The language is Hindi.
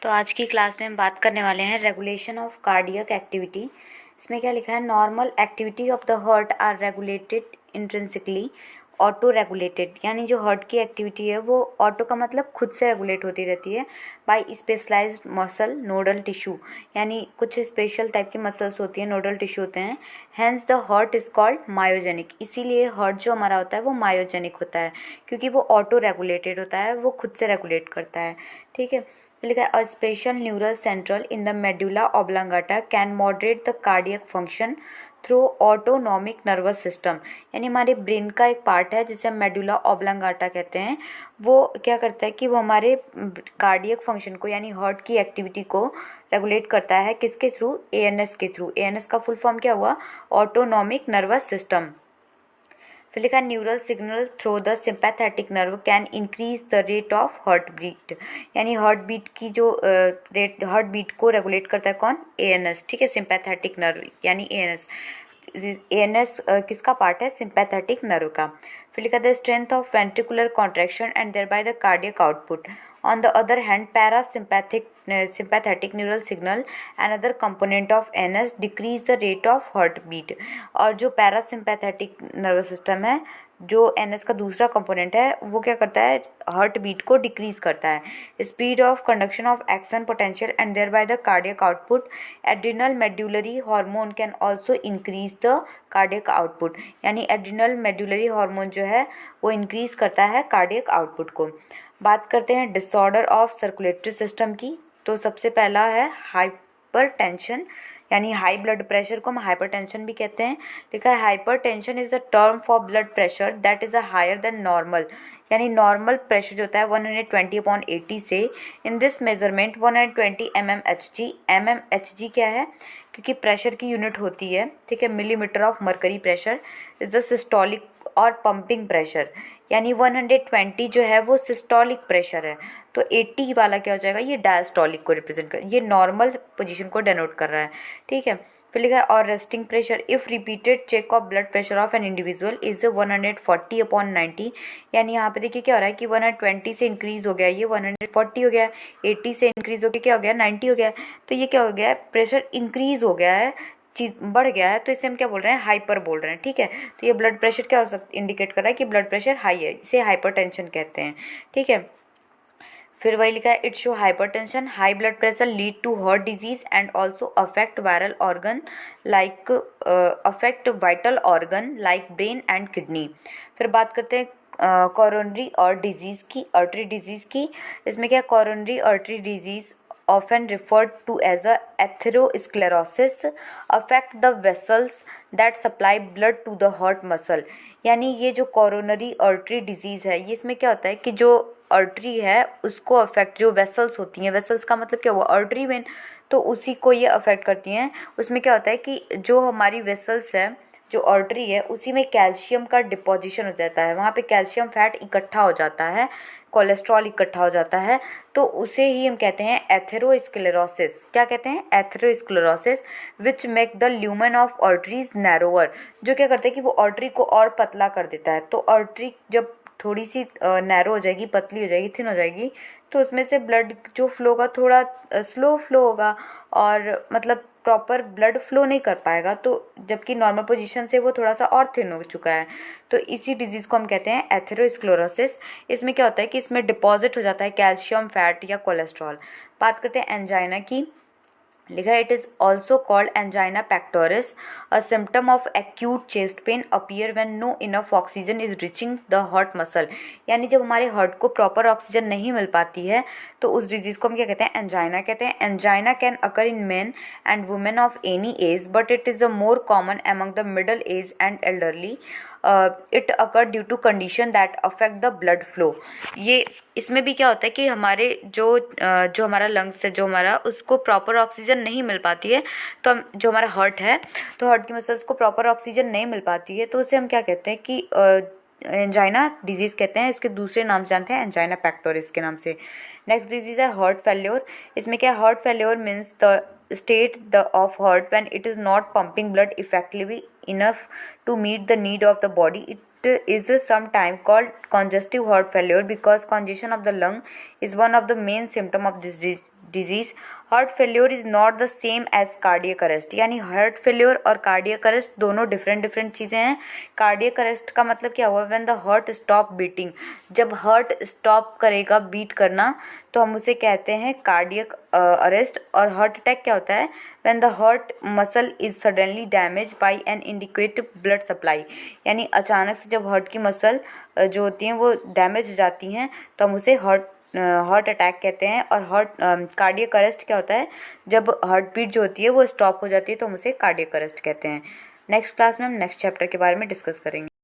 तो आज की क्लास में हम बात करने वाले हैं रेगुलेशन ऑफ कार्डियक एक्टिविटी। इसमें क्या लिखा है, normal activity of the heart are regulated intrinsically auto regulated, यानी जो हार्ट की एक्टिविटी है वो ऑटो का मतलब खुद से रेगुलेट होती रहती है by specialised muscle nodal tissue, यानी कुछ स्पेशल टाइप की मसल्स होती हैं, नोडल टिश्यू होते हैं। Hence the heart is called myogenic, इसीलिए हार्ट जो हमारा होता है वो मायोजेनिक होता है क्योंकि वो ऑटो रेगुलेटेड होता है, वो खुद से रेगुलेट करता है। ठीक है, लिखा है a special neural central in the medulla oblongata can moderate the cardiac function through autonomic nervous system, यानी हमारे ब्रेन का एक पार्ट है जिसे हम मेडुला ऑब्लांगाटा कहते हैं। वो क्या करता है कि वो हमारे कार्डियक फंक्शन को यानी हार्ट की एक्टिविटी को रेगुलेट करता है। किसके थ्रू? एएनएस के थ्रू। एएनएस का फुल फॉर्म क्या हुआ? Autonomic nervous system. फिर लिखा neural signal through the sympathetic nerve can increase the rate of heart beat, यानी हार्ट बीट की जो रेट हार्ट बीट को रेगुलेट करता है कौन? एएनएस। ठीक है, सिंपैथेटिक नर्व यानी एएनएस। एएनएस किसका पार्ट है? सिंपैथेटिक नर्व का। फिर लिखा the strength of ventricular contraction and thereby the cardiac output. On the other hand, sympathetic neural signal, another component of NS, decrease the rate of heartbeat. और जो पैरासिम्पैथेटिक नर्वस सिस्टम है, जो एनएस का दूसरा कंपोनेंट है, वो क्या करता है? हार्ट बीट को डिक्रीज करता है। Speed of conduction of action potential and thereby the cardiac output. Adrenal medullary hormone can also increase the cardiac output, adrenal medullary hormone जो है वो इंक्रीज करता है कार्डियक आउटपुट को। बात करते हैं डिसऑर्डर ऑफ सर्कुलेटरी सिस्टम की। तो सबसे पहला है हाइपरटेंशन, यानी हाई ब्लड प्रेशर को हम हाइपरटेंशन भी कहते हैं। लिखा है hypertension is a term for blood pressure that is a higher than normal, यानी नॉर्मल प्रेशर जो होता है 120/80 से। In this measurement 120 mmHg। mmHg क्या है? क्योंकि प्रेशर की यूनिट होती है, ठीक है, millimetre of mercury pressure is the systolic और पंपिंग प्रेशर, यानी 120 जो है वो सिस्टोलिक प्रेशर है, तो 80 वाला क्या हो जाएगा? ये डायस्टोलिक को रिप्रेजेंट कर, ये नॉर्मल पोजीशन को डेनोट कर रहा है। ठीक है, फिर लिखा है और resting pressure if repeated check of blood pressure of an individual is 140/90, यानी यहाँ पे देखिए क्या हो रहा है कि 120 से इंक्रीज हो गया, ये 140 हो गया, 80 से इंक्रीज हो गया क्या हो गया? 90 हो गया। तो ये क्या हो गया? प्रेशर इंक्रीज हो गया है, चीज बढ़ गया है, तो इसे हम क्या बोल रहे हैं? हाइपर बोल रहे हैं। ठीक है, तो ये ब्लड प्रेशर क्या हो सकता इंडिकेट कर रहा है कि ब्लड प्रेशर हाई है, इसे हाइपरटेंशन कहते हैं। ठीक है, फिर वही लिखा है it show hypertension high blood pressure lead to heart disease and also affect viral organ like affect vital organ like brain and kidney. फिर बात करते हैं कोरोनरी और डिजीज की, आर्टरी डिजीज की। इसमें क्या? Coronary artery disease often referred to as a atherosclerosis affect the vessels that supply blood to the heart muscle, यानी ये जो कोरोनरी आर्टरी डिजीज़ है, ये इसमें क्या होता है कि जो आर्टरी है उसको अफेक्ट, जो वेसल्स होती हैं, वेसल्स का मतलब क्या हुआ? आर्टरी वेन, तो उसी को ये अफेक्ट करती हैं। उसमें क्या होता है कि जो हमारी वेसल्स है, जो आर्टरी है, उसी में कैल्शियम का डिपोजिशन हो जाता है, वहाँ पे कैल्शियम फैट इकट्ठा हो जाता है, कोलेस्ट्रॉल इकट्ठा हो जाता है, तो उसे ही हम कहते हैं एथेरोस्क्लेरोसिस। क्या कहते हैं? Atherosclerosis which make the lumen of arteries narrower, जो क्या करता है कि वो आर्टरी को और पतला कर देता है। तो आर्टरी जब थोड़ी सी नैरो हो जाएगी, पतली हो जाएगी, थिन हो जाएगी, तो उसमें से ब्लड जो फ्लो का थोड़ा स्लो फ्लो होगा और मतलब प्रॉपर ब्लड फ्लो नहीं कर पाएगा, तो जबकि नॉर्मल पोजीशन से वो थोड़ा सा और थिन हो चुका है, तो इसी डिजीज़ को हम कहते हैं एथेरोस्क्लेरोसिस। इसमें क्या होता है कि इसमें डिपॉजिट हो जाता है कैल्शियम, फैट या कोलेस्ट्रॉल। बात करते हैं एंजाइना की। लिखा है it is also called angina pectoris, a symptom of acute chest pain appear when no enough oxygen is reaching the heart muscle, यानी जब हमारे हार्ट को प्रॉपर ऑक्सीजन नहीं मिल पाती है तो उस डिजीज को हम क्या कहते हैं? एंजाइना कहते हैं। Angina can occur in men and women of any age but it is a more common among the middle age and elderly. It occur due to condition that affect the blood flow. ये इसमें भी क्या होता है कि हमारे जो हमारा लंग्स है, जो हमारा, उसको प्रॉपर ऑक्सीजन नहीं मिल पाती है, तो हम जो हमारा हार्ट है, तो हार्ट की मसल्स को प्रॉपर ऑक्सीजन नहीं मिल पाती है, तो उसे हम क्या कहते हैं कि एंजाइना डिजीज कहते हैं। इसके दूसरे नाम जानते हैं एंजाइना पैक्टोरिस के नाम से। नेक्स्ट डिजीज है हार्ट फेल्योर। इसमें क्या? Heart failure means the state of heart when it is not pumping blood effectively enough to meet the need of the body. It is sometimes called congestive heart failure because congestion of the lung is one of the main symptom of this disease. Heart failure is not the same as cardiac arrest, यानी हार्ट फेल्योर और कार्डियक अरेस्ट दोनों डिफरेंट चीज़ें हैं। कार्डियक अरेस्ट का मतलब क्या हुआ, when the heart stop beating, जब हार्ट स्टॉप करेगा बीट करना तो हम उसे कहते हैं कार्डियक अरेस्ट। और हार्ट अटैक क्या होता है, when the heart muscle is suddenly damage by an inadequate blood supply, यानी अचानक से जब हार्ट की मसल जो होती हैं वो डैमेज हो जाती हैं तो हम उसे हार्ट अटैक कहते हैं। और कार्डियक अरेस्ट क्या होता है, जब हार्ट बीट जो होती है वो स्टॉप हो जाती है तो हम उसे कार्डियक अरेस्ट कहते हैं। नेक्स्ट क्लास में हम नेक्स्ट चैप्टर के बारे में डिस्कस करेंगे।